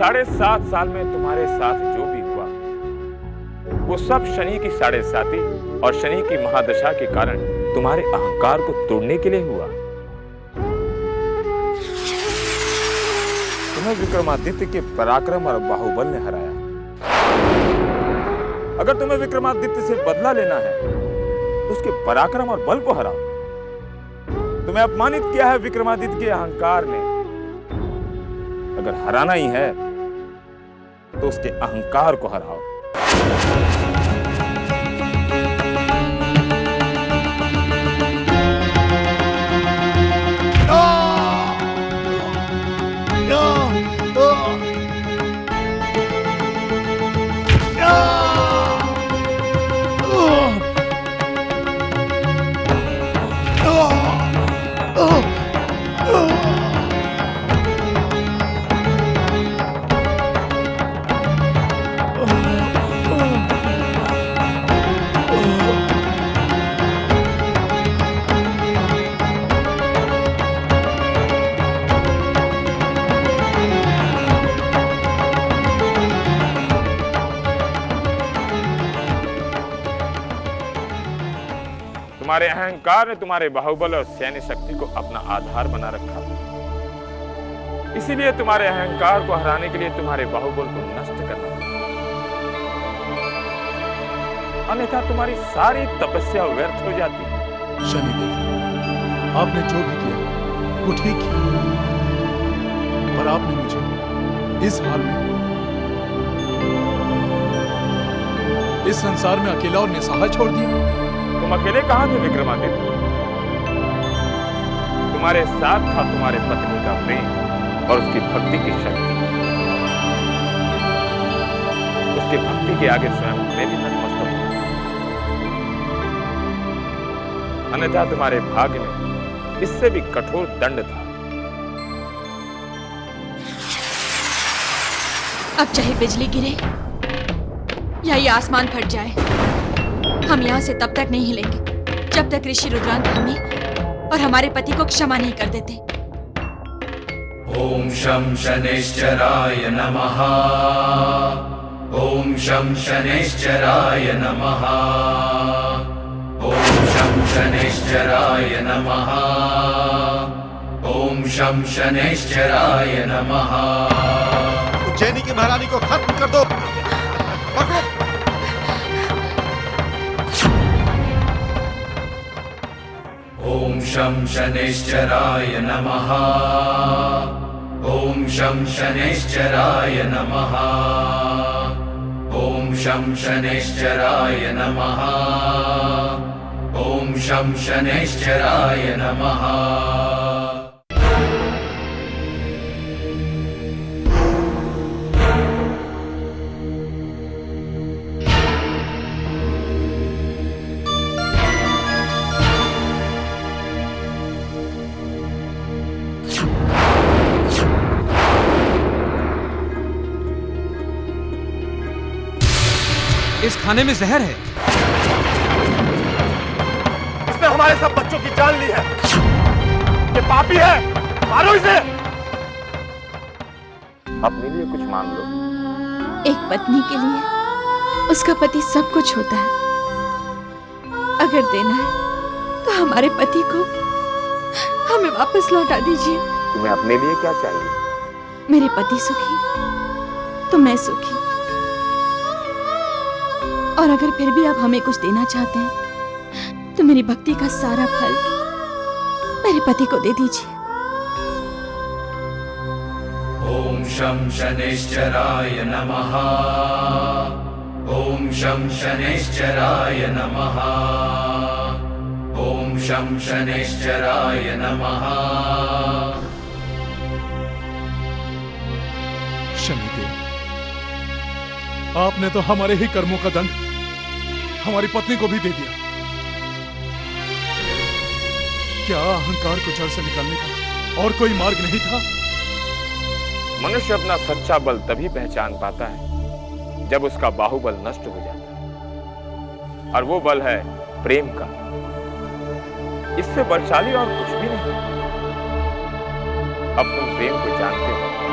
7.5 साल में तुम्हारे साथ जो भी हुआ वो सब शनि की 7.5 और शनि की महादशा के कारण तुम्हारे अहंकार को तोड़ने के लिए हुआ। तुम्हें विक्रमादित्य के पराक्रम और बाहुबल ने हराया। अगर तुम्हें विक्रमादित्य से बदला लेना है तो उसके पराक्रम और बल को हराओ। तुम्हें अपमानित किया है विक्रमादित्य के अहंकार ने। अगर हराना ही है तो उसके अहंकार को हराओ। तुम्हारे अहंकार ने तुम्हारे बाहुबल और सैन्य शक्ति को अपना आधार बना रखा था। इसीलिए तुम्हारे अहंकार को हराने के लिए तुम्हारे बाहुबल को नष्ट करना पड़ा। अन्यथा तुम्हारी सारी तपस्या व्यर्थ हो जाती। शनिदेव, आपने जो भी किया वो ठीक किया, पर आपने मुझे इस हाल में, इस संसार में अकेला और निसहाय छोड़ दिया। तुम अकेले कहां थे विक्रमादित्य? तुम्हारे साथ था तुम्हारे पत्नी का प्रेम और उसकी भक्ति की शक्ति। उसकी भक्ति के आगे स्वयं मैं भी नतमस्तक हूं। अन्यथा तुम्हारे भाग्य में इससे भी कठोर दंड था। अब चाहे बिजली गिरे या ये आसमान फट जाए, हम यहाँ से तब तक नहीं हिलेंगे जब तक ऋषि रुद्रांत हमें और हमारे पति को क्षमा नहीं कर देते। ओम शं शनैश्चराय नमः। ओम शं शनैश्चराय नमः। ओम शं शनैश्चराय नमः। ओम शं शनैश्चराय नमः। उज्जैनी की महारानी को खत्म कर दो। पकड़ो। ओम शं शनैश्चराय नमः। ओम शं शनैश्चराय नमः। ओम शं शनैश्चराय नमः। ओम शं शनैश्चराय नमः। इस खाने में जहर है। इसने हमारे सब बच्चों की जान ली है। ये पापी है, मारो इसे। अपने लिए कुछ मांग लो। एक पत्नी के लिए उसका पति सब कुछ होता है। अगर देना है तो हमारे पति को हमें वापस लौटा दीजिए। तुम्हें अपने लिए क्या चाहिए? मेरे पति सुखी तो मैं सुखी। और अगर फिर भी आप हमें कुछ देना चाहते हैं तो मेरी भक्ति का सारा फल मेरे पति को दे दीजिए। ओम शं शनैश्चराय नमः। ओम शं शनैश्चराय नमः। ओम शं शनैश्चराय नमः। शनिदेव, आपने तो हमारे ही कर्मों का दंड हमारी पत्नी को भी दे दिया। क्या अहंकार को जड़ से निकालने का और कोई मार्ग नहीं था? मनुष्य अपना सच्चा बल तभी पहचान पाता है जब उसका बाहुबल नष्ट हो जाता है, और वो बल है प्रेम का। इससे बलशाली और कुछ भी नहीं। अब तुम प्रेम को जानते हो।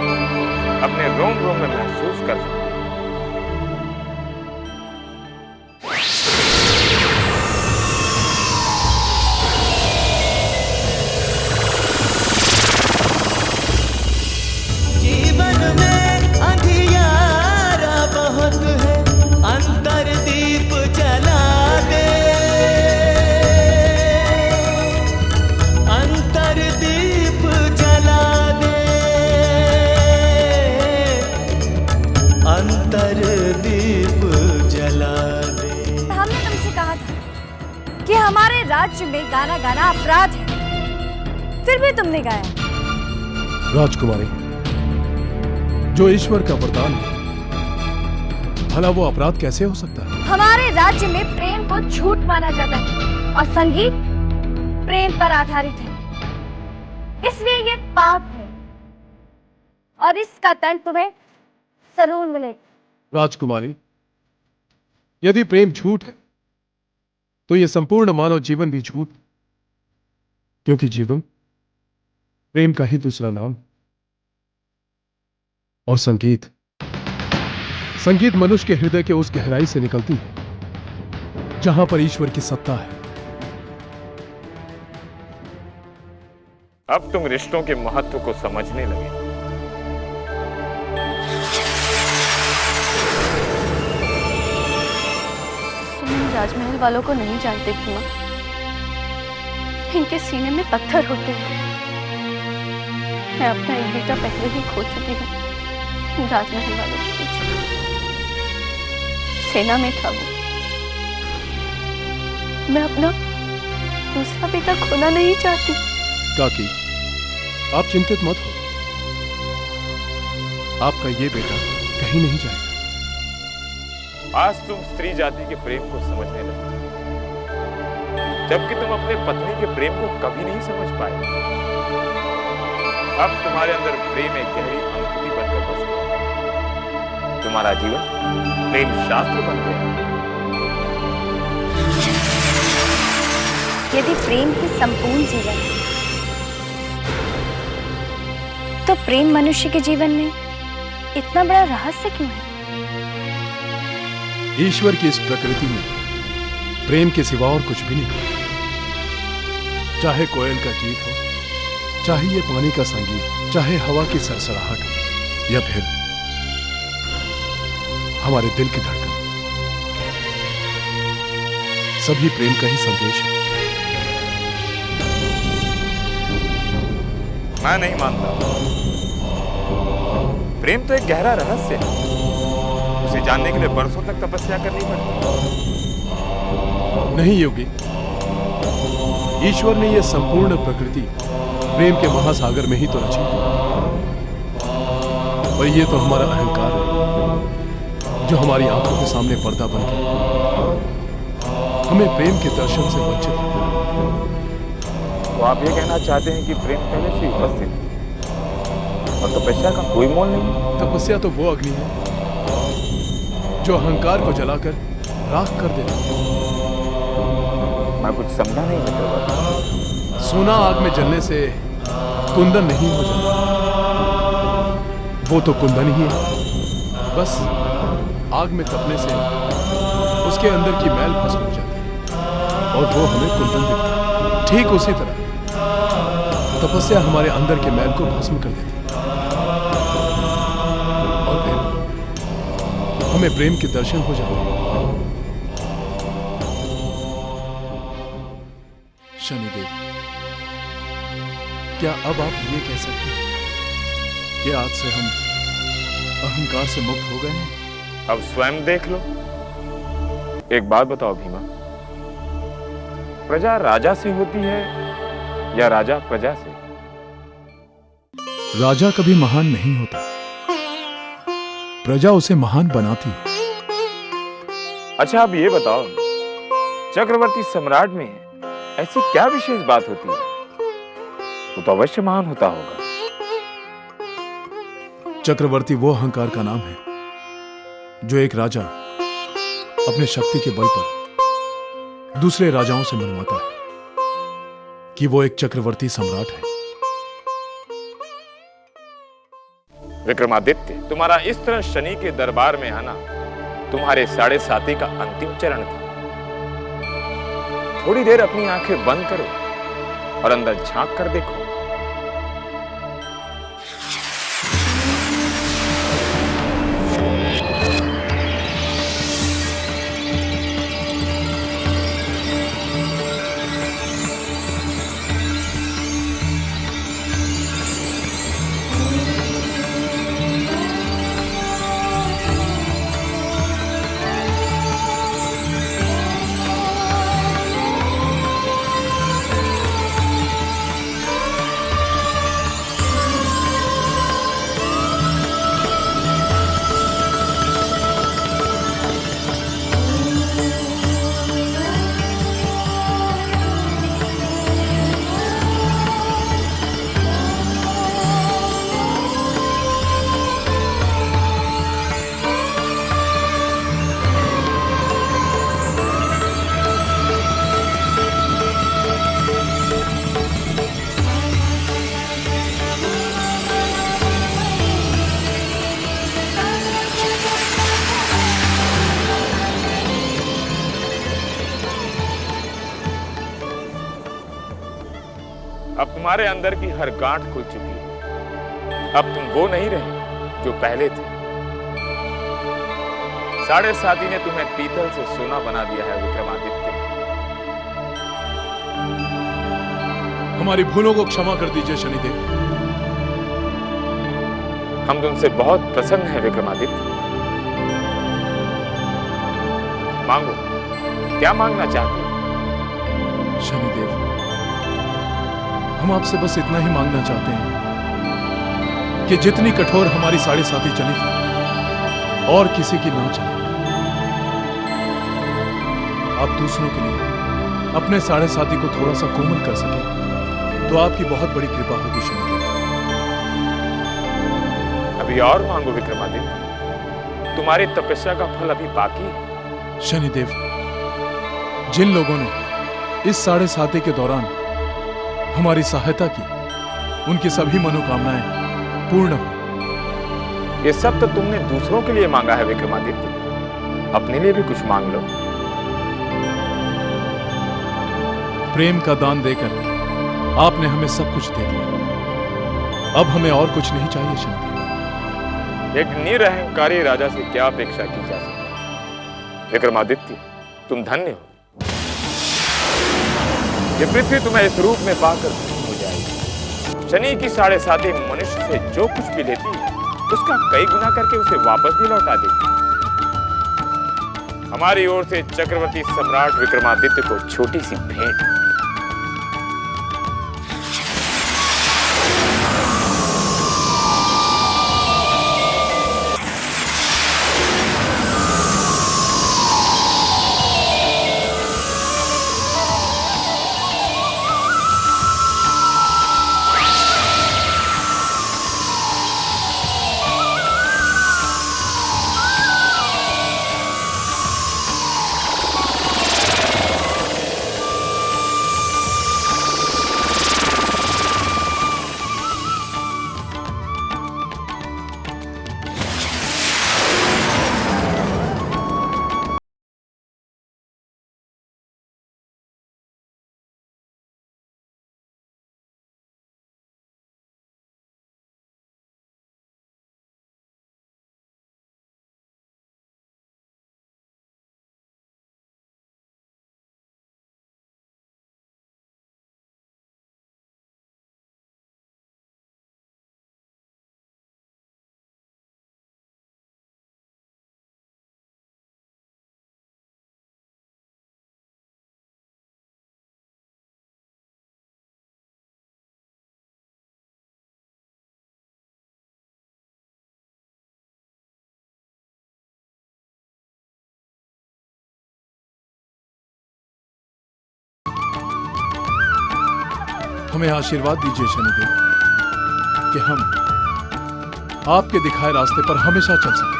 अपने रोम रोम में महसूस कर सकती हैं। जीवन में अंधियारा बहुत है, अंतर दीप जला दे, अंतर दीप जला दे, अंतर दीप जला दे। हमने तुमसे कहा था कि हमारे राज्य में गाना गाना अपराध है, फिर भी तुमने गाया। राजकुमारी, जो ईश्वर का वरदान है, भला वो अपराध कैसे हो सकता है? हमारे राज्य में प्रेम को झूठ माना जाता है और संगीत प्रेम पर आधारित है, इसलिए ये पाप है और इसका दंड तुम्हें जरूर मिलेगा। राजकुमारी, यदि प्रेम झूठ है तो यह संपूर्ण मानव जीवन भी झूठ, क्योंकि जीवन प्रेम का ही दूसरा नाम। और संगीत संगीत मनुष्य के हृदय के उस गहराई से निकलती है जहां पर ईश्वर की सत्ता है। अब तुम रिश्तों के महत्व को समझने लगे। तुम इन राजमहल वालों को नहीं जानते भीमा, इनके सीने में पत्थर होते हैं। मैं अपना एक बेटा पहले ही खो चुकी हूँ राजमहल वालों के पीछे। सेना में था वो। मैं अपना दूसरा बेटा खोना नहीं चाहती। काकी, आप चिंतित मत हो, आपका ये बेटा कहीं नहीं जाएगा। आज तुम स्त्री जाति के प्रेम को समझने लगे, जबकि तुम अपने पत्नी के प्रेम को कभी नहीं समझ पाए। अब तुम्हारे अंदर प्रेम एक गहरी अनुभूति बनकर बस गया। तुम्हारा जीवन प्रेम शास्त्र बन गया। यदि प्रेम ही संपूर्ण जीवन है, तो प्रेम मनुष्य के जीवन में इतना बड़ा रहस्य क्यों है? ईश्वर की इस प्रकृति में प्रेम के सिवा और कुछ भी नहीं। चाहे कोयल का गीत हो, चाहे ये पानी का संगीत, चाहे हवा की सरसराहट हो, या फिर हमारे दिल की धड़कन, सभी प्रेम का ही संदेश है। मैं नहीं मानता। प्रेम तो एक गहरा रहस्य है, उसे जानने के लिए बरसों तक तपस्या करनी पड़ती। नहीं योगी, ईश्वर ने यह संपूर्ण प्रकृति प्रेम के महासागर में ही तो रची। और ये तो हमारा अहंकार है, जो हमारी आंखों के सामने पर्दा बन के हमें प्रेम के दर्शन से वंचित रखता है। तो आप ये कहना चाहते हैं कि प्रेम पहले से ही उपस्थित है और तपस्या का कोई मोल नहीं? तपस्या तो वो अग्नि है जो अहंकार को जलाकर राख कर देता है। मैं कुछ समझा नहीं मित्रवर। सोना आग में जलने से कुंदन नहीं हो जाता, वो तो कुंदन ही है। बस आग में तपने से उसके अंदर की मैल भस्म हो जाती है और वो हमें कुंदन दिखता है। ठीक उसी तरह तपस्या हमारे अंदर के मैल को भस्म कर देती है और फिर हमें प्रेम के दर्शन हो जाते हैं। शनिदेव, क्या अब आप ये कह सकते हैं कि आज से हम अहंकार से मुक्त हो गए हैं? अब स्वयं देख लो। एक बात बताओ भीमा, प्रजा राजा से होती है या राजा प्रजा से? राजा कभी महान नहीं होता, प्रजा उसे महान बनाती है। अच्छा, अब ये बताओ, चक्रवर्ती सम्राट में ऐसी क्या विशेष बात होती है? वो तो अवश्य महान होता होगा। चक्रवर्ती वो अहंकार का नाम है जो एक राजा अपने शक्ति के बल पर दूसरे राजाओं से मनवाता है कि वो एक चक्रवर्ती सम्राट है। विक्रमादित्य, तुम्हारा इस तरह शनि के दरबार में आना तुम्हारे 7.5 का अंतिम चरण था। थोड़ी देर अपनी आंखें बंद करो और अंदर झांक कर देखो। अब तुम्हारे अंदर की हर गांठ खुल चुकी है। अब तुम वो नहीं रहे जो पहले थे। 7.5 ने तुम्हें पीतल से सोना बना दिया है विक्रमादित्य। हमारी भूलों को क्षमा कर दीजिए शनिदेव। हम तुमसे बहुत प्रसन्न हैं विक्रमादित्य। मांगो, क्या मांगना चाहते हो? शनिदेव, हम आपसे बस इतना ही मांगना चाहते हैं कि जितनी कठोर हमारी 7.5 चली थी और किसी की ना चले, आप दूसरों के लिए अपने 7.5 को थोड़ा सा कोमल कर सके तो आपकी बहुत बड़ी कृपा होगी शनिदेव। अभी और मांगो विक्रमादित्य, तुम्हारी तपस्या का फल अभी बाकी है। शनिदेव, जिन लोगों ने इस 7.5 के दौरान हमारी सहायता की, उनकी सभी मनोकामनाएं पूर्ण हो। ये सब तो तुमने दूसरों के लिए मांगा है विक्रमादित्य, अपने लिए भी कुछ मांग लो। प्रेम का दान देकर आपने हमें सब कुछ दे दिया, अब हमें और कुछ नहीं चाहिए शनिदेव। एक निरहंकारी राजा से क्या अपेक्षा की जा सकती? विक्रमादित्य, तुम धन्य हो। ये पृथ्वी तुम्हें इस रूप में पाकर हो जाएगी। शनि की 7.5 मनुष्य से जो कुछ भी लेती है उसका कई गुना करके उसे वापस भी लौटा देती है। हमारी ओर से चक्रवर्ती सम्राट विक्रमादित्य को छोटी सी भेंट। हमें आशीर्वाद दीजिए शनिदेव कि हम आपके दिखाए रास्ते पर हमेशा चल सके।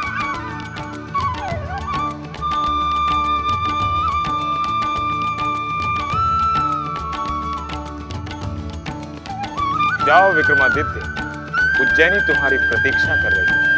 जाओ विक्रमादित्य, उज्जैनी तुम्हारी प्रतीक्षा कर रही है।